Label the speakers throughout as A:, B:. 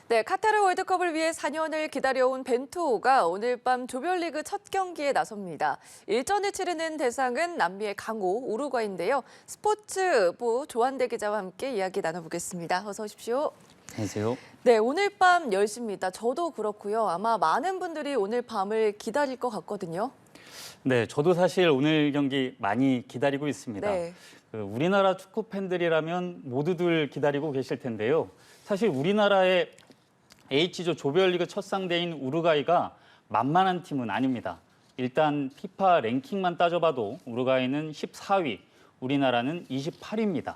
A: 네, 카타르 월드컵을 위해 4년을 기다려온 벤투호가 오늘 밤 조별리그 첫 경기에 나섭니다. 일전을 치르는 대상은 남미의 강호 우루과이인데요. 스포츠부 조한대 기자와 함께 이야기 나눠보겠습니다. 어서 오십시오.
B: 안녕하세요.
A: 네, 오늘 밤 10시입니다. 저도 그렇고요. 아마 많은 분들이 오늘 밤을 기다릴 것 같거든요.
B: 네, 저도 사실 오늘 경기 많이 기다리고 있습니다.
A: 네.
B: 우리나라 축구 팬들이라면 모두들 기다리고 계실 텐데요. 사실 우리나라의 H조 조별리그 첫 상대인 우루과이가 만만한 팀은 아닙니다. 일단 피파 랭킹만 따져봐도 우루과이는 14위, 우리나라는 28위입니다.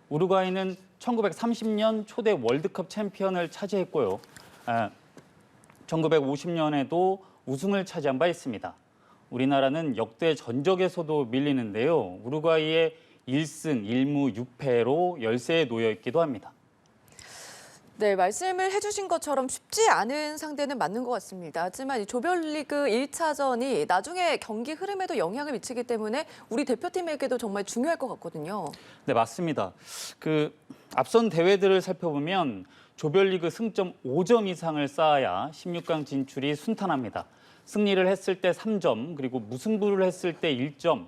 B: 우루과이는 1930년 초대 월드컵 챔피언을 차지했고요. 1950년에도 우승을 차지한 바 있습니다. 우리나라는 역대 전적에서도 밀리는데요. 우루과이의 1승 1무 6패로 열세에 놓여 있기도 합니다.
A: 네, 말씀을 해주신 것처럼 쉽지 않은 상대는 맞는 것 같습니다. 하지만 이 조별리그 1차전이 나중에 경기 흐름에도 영향을 미치기 때문에 우리 대표팀에게도 정말 중요할 것 같거든요.
B: 네, 맞습니다. 앞선 대회들을 살펴보면 조별리그 승점 5점 이상을 쌓아야 16강 진출이 순탄합니다. 승리를 했을 때 3점, 그리고 무승부를 했을 때 1점,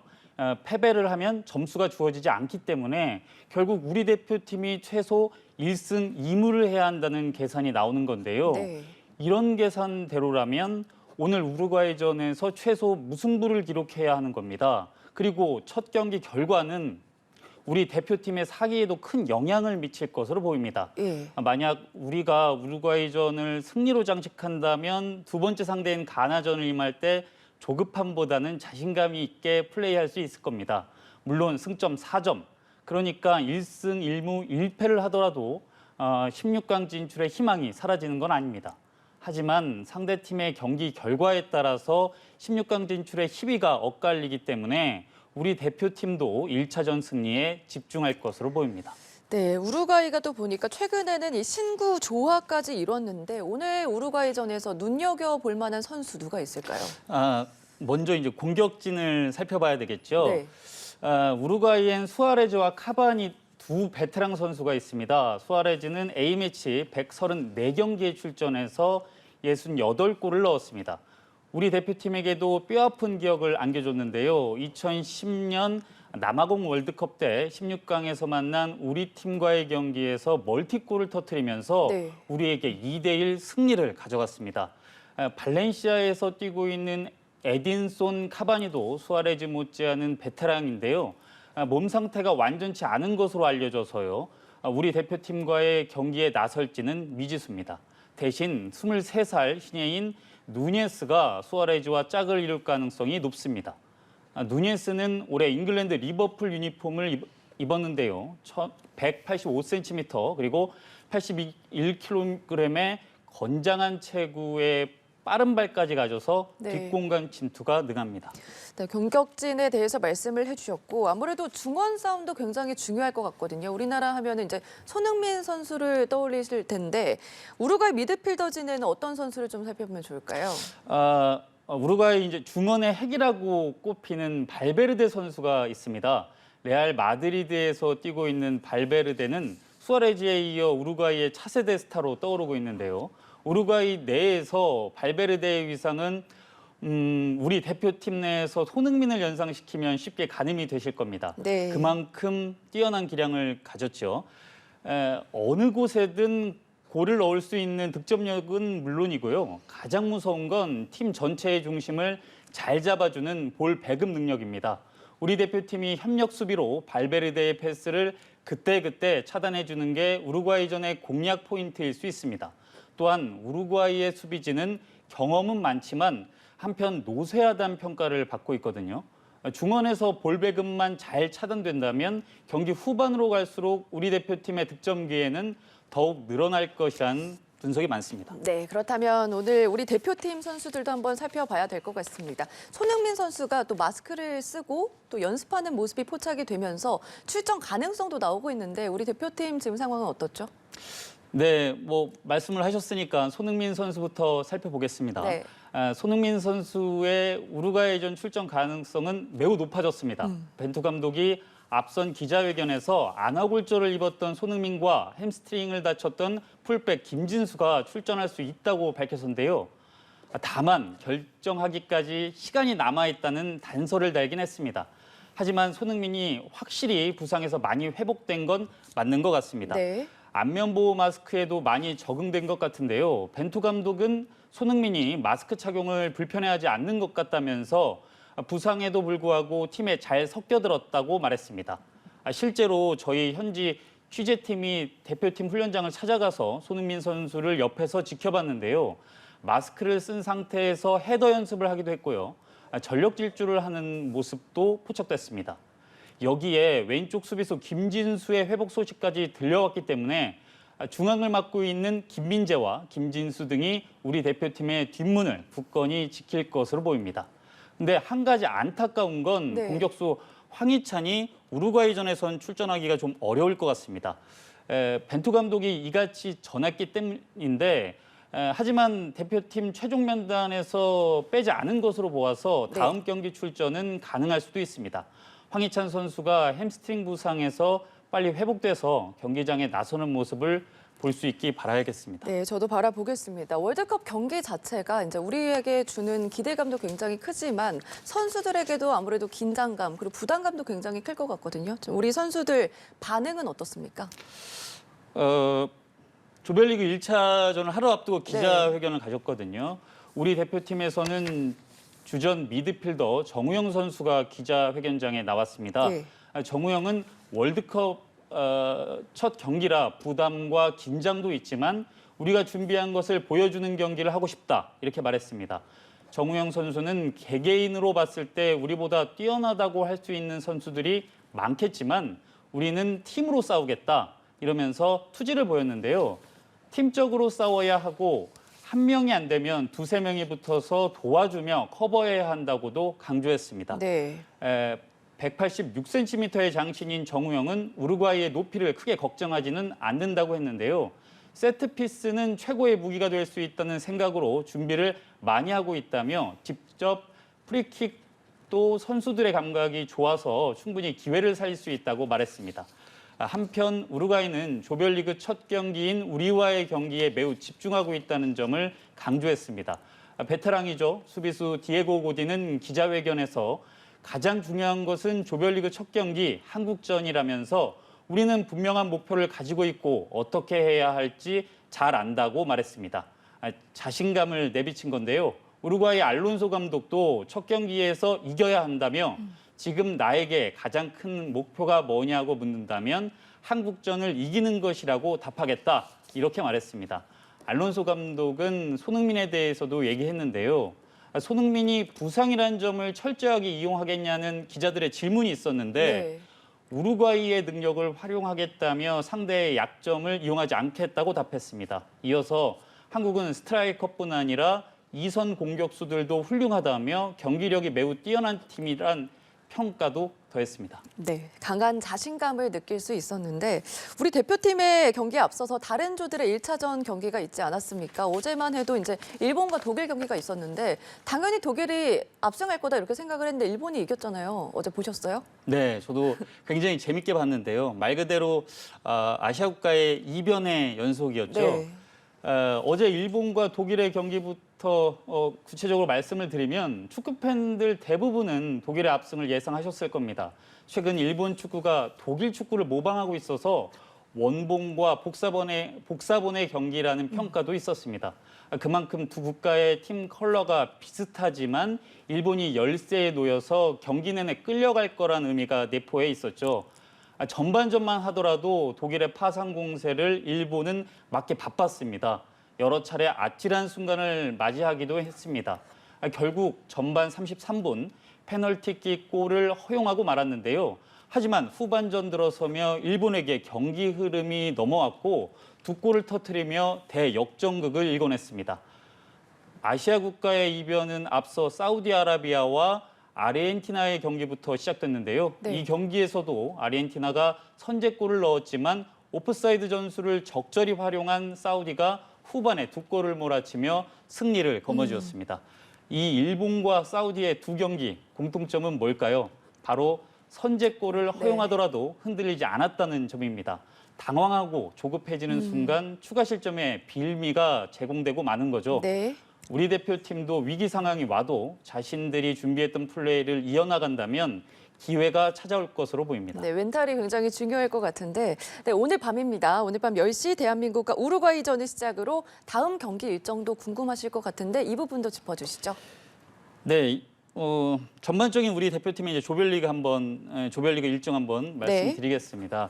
B: 패배를 하면 점수가 주어지지 않기 때문에 결국 우리 대표팀이 최소 1승 2무를 해야 한다는 계산이 나오는 건데요.
A: 네.
B: 이런 계산대로라면 오늘 우루과이전에서 최소 무승부를 기록해야 하는 겁니다. 그리고 첫 경기 결과는 우리 대표팀의 사기에도 큰 영향을 미칠 것으로 보입니다.
A: 예.
B: 만약 우리가 우루과이전을 승리로 장식한다면 두 번째 상대인 가나전을 임할 때 조급함보다는 자신감 있게 플레이할 수 있을 겁니다. 물론 승점 4점, 그러니까 1승 1무 1패를 하더라도 16강 진출의 희망이 사라지는 건 아닙니다. 하지만 상대팀의 경기 결과에 따라서 16강 진출의 희비가 엇갈리기 때문에 우리 대표팀도 1차전 승리에 집중할 것으로 보입니다.
A: 네, 우루과이가 또 보니까 최근에는 이 신구 조화까지 이뤘는데 오늘 우루과이전에서 눈여겨볼 만한 선수 누가 있을까요?
B: 먼저 이제 공격진을 살펴봐야 되겠죠.
A: 네.
B: 우루과이엔 수아레즈와 카바니 두 베테랑 선수가 있습니다. 수아레즈는 A매치 134경기에 출전해서 68골을 넣었습니다. 우리 대표팀에게도 뼈아픈 기억을 안겨줬는데요. 2010년 남아공 월드컵 때 16강에서 만난 우리 팀과의 경기에서 멀티골을 터뜨리면서
A: 네.
B: 우리에게 2대1 승리를 가져갔습니다. 발렌시아에서 뛰고 있는 에딘손 카바니도 수아레즈 못지않은 베테랑인데요. 몸 상태가 완전치 않은 것으로 알려져서요. 우리 대표팀과의 경기에 나설지는 미지수입니다. 대신 23살 신예인 누니에스가 수아레즈와 짝을 이룰 가능성이 높습니다. 누니에스는 올해 잉글랜드 리버풀 유니폼을 입었는데요. 185cm 그리고 81kg의 건장한 체구에 빠른 발까지 가져서
A: 네.
B: 뒷공간 침투가 능합니다.
A: 네, 공격진에 대해서 말씀을 해주셨고 아무래도 중원 싸움도 굉장히 중요할 것 같거든요. 우리나라 하면은 이제 손흥민 선수를 떠올리실 텐데 우루과이 미드필더진에는 어떤 선수를 좀 살펴보면 좋을까요?
B: 우루과이 이제 중원의 핵이라고 꼽히는 발베르데 선수가 있습니다. 레알 마드리드에서 뛰고 있는 발베르데는 수아레즈에 이어 우루과이의 차세대 스타로 떠오르고 있는데요. 우루과이 내에서 발베르데의 위상은 우리 대표팀 내에서 손흥민을 연상시키면 쉽게 가늠이 되실 겁니다.
A: 네.
B: 그만큼 뛰어난 기량을 가졌죠. 어느 곳에든 골을 넣을 수 있는 득점력은 물론이고요. 가장 무서운 건 팀 전체의 중심을 잘 잡아주는 볼 배급 능력입니다. 우리 대표팀이 협력 수비로 발베르데의 패스를 그때그때 차단해주는 게 우루과이전의 공략 포인트일 수 있습니다. 또한 우루과이의 수비진은 경험은 많지만 한편 노쇠하다는 평가를 받고 있거든요. 중원에서 볼 배급만 잘 차단된다면 경기 후반으로 갈수록 우리 대표팀의 득점 기회는 더욱 늘어날 것이라는 분석이 많습니다.
A: 네, 그렇다면 오늘 우리 대표팀 선수들도 한번 살펴봐야 될 것 같습니다. 손흥민 선수가 또 마스크를 쓰고 또 연습하는 모습이 포착이 되면서 출전 가능성도 나오고 있는데 우리 대표팀 지금 상황은 어떻죠?
B: 네, 말씀을 하셨으니까 손흥민 선수부터 살펴보겠습니다.
A: 네.
B: 손흥민 선수의 우루과이전 출전 가능성은 매우 높아졌습니다. 벤투 감독이 앞선 기자회견에서 안아골절을 입었던 손흥민과 햄스트링을 다쳤던 풀백 김진수가 출전할 수 있다고 밝혔는데요. 다만 결정하기까지 시간이 남아있다는 단서를 달긴 했습니다. 하지만 손흥민이 확실히 부상에서 많이 회복된 건 맞는 것 같습니다.
A: 네.
B: 안면보호 마스크에도 많이 적응된 것 같은데요. 벤투 감독은 손흥민이 마스크 착용을 불편해하지 않는 것 같다면서 부상에도 불구하고 팀에 잘 섞여들었다고 말했습니다. 실제로 저희 현지 취재팀이 대표팀 훈련장을 찾아가서 손흥민 선수를 옆에서 지켜봤는데요. 마스크를 쓴 상태에서 헤더 연습을 하기도 했고요. 전력 질주를 하는 모습도 포착됐습니다. 여기에 왼쪽 수비수 김진수의 회복 소식까지 들려왔기 때문에 중앙을 맡고 있는 김민재와 김진수 등이 우리 대표팀의 뒷문을 굳건히 지킬 것으로 보입니다. 근데 한 가지 안타까운 건
A: 네.
B: 공격수 황희찬이 우루과이전에선 출전하기가 좀 어려울 것 같습니다. 벤투 감독이 이같이 전했기 때문인데 하지만 대표팀 최종 명단에서 빼지 않은 것으로 보아서 다음 경기 출전은 가능할 수도 있습니다. 황희찬 선수가 햄스트링 부상에서 빨리 회복돼서 경기장에 나서는 모습을 볼 수 있기 바라야겠습니다.
A: 네, 저도 바라보겠습니다. 월드컵 경기 자체가 이제 우리에게 주는 기대감도 굉장히 크지만 선수들에게도 아무래도 긴장감 그리고 부담감도 굉장히 클 것 같거든요. 우리 선수들 반응은 어떻습니까?
B: 조별리그 1차전을 하루 앞두고 기자회견을 가졌거든요. 우리 대표팀에서는 주전 미드필더 정우영 선수가 기자회견장에 나왔습니다.
A: 네.
B: 정우영은 월드컵 첫 경기라 부담과 긴장도 있지만 우리가 준비한 것을 보여주는 경기를 하고 싶다 이렇게 말했습니다. 정우영 선수는 개개인으로 봤을 때 우리보다 뛰어나다고 할 수 있는 선수들이 많겠지만 우리는 팀으로 싸우겠다 이러면서 투지를 보였는데요. 팀적으로 싸워야 하고 한 명이 안 되면 두세 명이 붙어서 도와주며 커버해야 한다고도 강조했습니다.
A: 네.
B: 186cm의 장신인 정우영은 우루과이의 높이를 크게 걱정하지는 않는다고 했는데요. 세트피스는 최고의 무기가 될 수 있다는 생각으로 준비를 많이 하고 있다며 직접 프리킥도 선수들의 감각이 좋아서 충분히 기회를 살릴 수 있다고 말했습니다. 한편 우루과이는 조별리그 첫 경기인 우리와의 경기에 매우 집중하고 있다는 점을 강조했습니다. 베테랑이죠. 수비수 디에고 고디는 기자회견에서 가장 중요한 것은 조별리그 첫 경기 한국전이라면서 우리는 분명한 목표를 가지고 있고 어떻게 해야 할지 잘 안다고 말했습니다. 자신감을 내비친 건데요. 우루과이 알론소 감독도 첫 경기에서 이겨야 한다며 지금 나에게 가장 큰 목표가 뭐냐고 묻는다면 한국전을 이기는 것이라고 답하겠다 이렇게 말했습니다. 알론소 감독은 손흥민에 대해서도 얘기했는데요. 손흥민이 부상이라는 점을 철저하게 이용하겠냐는 기자들의 질문이 있었는데 우루과이의 능력을 활용하겠다며 상대의 약점을 이용하지 않겠다고 답했습니다. 이어서 한국은 스트라이커뿐 아니라 이선 공격수들도 훌륭하다며 경기력이 매우 뛰어난 팀이란 평가도 더했습니다.
A: 네, 강한 자신감을 느낄 수 있었는데 우리 대표팀의 경기에 앞서서 다른 조들의 1차전 경기가 있지 않았습니까? 어제만 해도 이제 일본과 독일 경기가 있었는데 당연히 독일이 압승할 거다 이렇게 생각을 했는데 일본이 이겼잖아요. 어제 보셨어요?
B: 네, 저도 굉장히 재밌게 봤는데요. 말 그대로 아시아 국가의 이변의 연속이었죠.
A: 네.
B: 어제 일본과 독일의 경기부터 구체적으로 말씀을 드리면 축구 팬들 대부분은 독일의 압승을 예상하셨을 겁니다. 최근 일본 축구가 독일 축구를 모방하고 있어서 원본과 복사본의 경기라는 평가도 있었습니다. 그만큼 두 국가의 팀 컬러가 비슷하지만 일본이 열세에 놓여서 경기 내내 끌려갈 거란 의미가 내포해 있었죠. 전반전만 하더라도 독일의 파상 공세를 일본은 막기 바빴습니다. 여러 차례 아찔한 순간을 맞이하기도 했습니다. 결국 전반 33분 페널티킥 골을 허용하고 말았는데요. 하지만 후반전 들어서며 일본에게 경기 흐름이 넘어왔고 두 골을 터뜨리며 대역전극을 일궈냈습니다. 아시아 국가의 이변은 앞서 사우디아라비아와 아르헨티나의 경기부터 시작됐는데요.
A: 네.
B: 이 경기에서도 아르헨티나가 선제골을 넣었지만 오프사이드 전술을 적절히 활용한 사우디가 후반에 두 골을 몰아치며 승리를 거머쥐었습니다. 이 일본과 사우디의 두 경기 공통점은 뭘까요? 바로 선제골을 허용하더라도 흔들리지 않았다는 점입니다. 당황하고 조급해지는 순간 추가 실점에 빌미가 제공되고 마는 거죠.
A: 네.
B: 우리 대표팀도 위기 상황이 와도 자신들이 준비했던 플레이를 이어나간다면 기회가 찾아올 것으로 보입니다.
A: 네, 멘탈이 굉장히 중요할 것 같은데 네, 오늘 밤입니다. 오늘 밤 10시 대한민국과 우루과이전을 시작으로 다음 경기 일정도 궁금하실 것 같은데 이 부분도 짚어주시죠.
B: 네, 전반적인 우리 대표팀의 이제 조별리그 일정 한번 말씀드리겠습니다.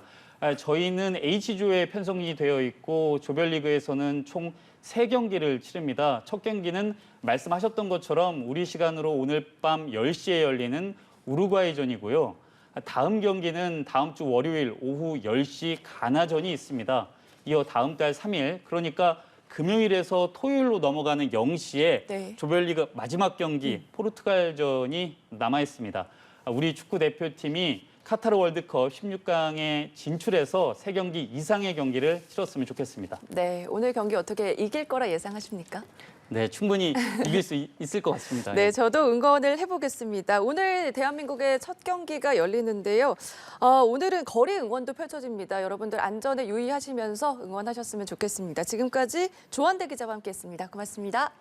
B: 저희는 H조에 편성이 되어 있고 조별리그에서는 총 3경기를 치릅니다. 첫 경기는 말씀하셨던 것처럼 우리 시간으로 오늘 밤 10시에 열리는 우루과이전이고요. 다음 경기는 다음 주 월요일 오후 10시 가나전이 있습니다. 이어 다음 달 3일, 그러니까 금요일에서 토요일로 넘어가는 0시에
A: 네.
B: 조별리그 마지막 경기 포르투갈전이 남아 있습니다. 우리 축구 대표팀이 카타르 월드컵 16강에 진출해서 3경기 이상의 경기를 치렀으면 좋겠습니다.
A: 네, 오늘 경기 어떻게 이길 거라 예상하십니까?
B: 네, 충분히 이길 수 있을 것 같습니다.
A: 네, 저도 응원을 해보겠습니다. 오늘 대한민국의 첫 경기가 열리는데요. 오늘은 거리 응원도 펼쳐집니다. 여러분들 안전에 유의하시면서 응원하셨으면 좋겠습니다. 지금까지 조한대 기자와 함께했습니다. 고맙습니다.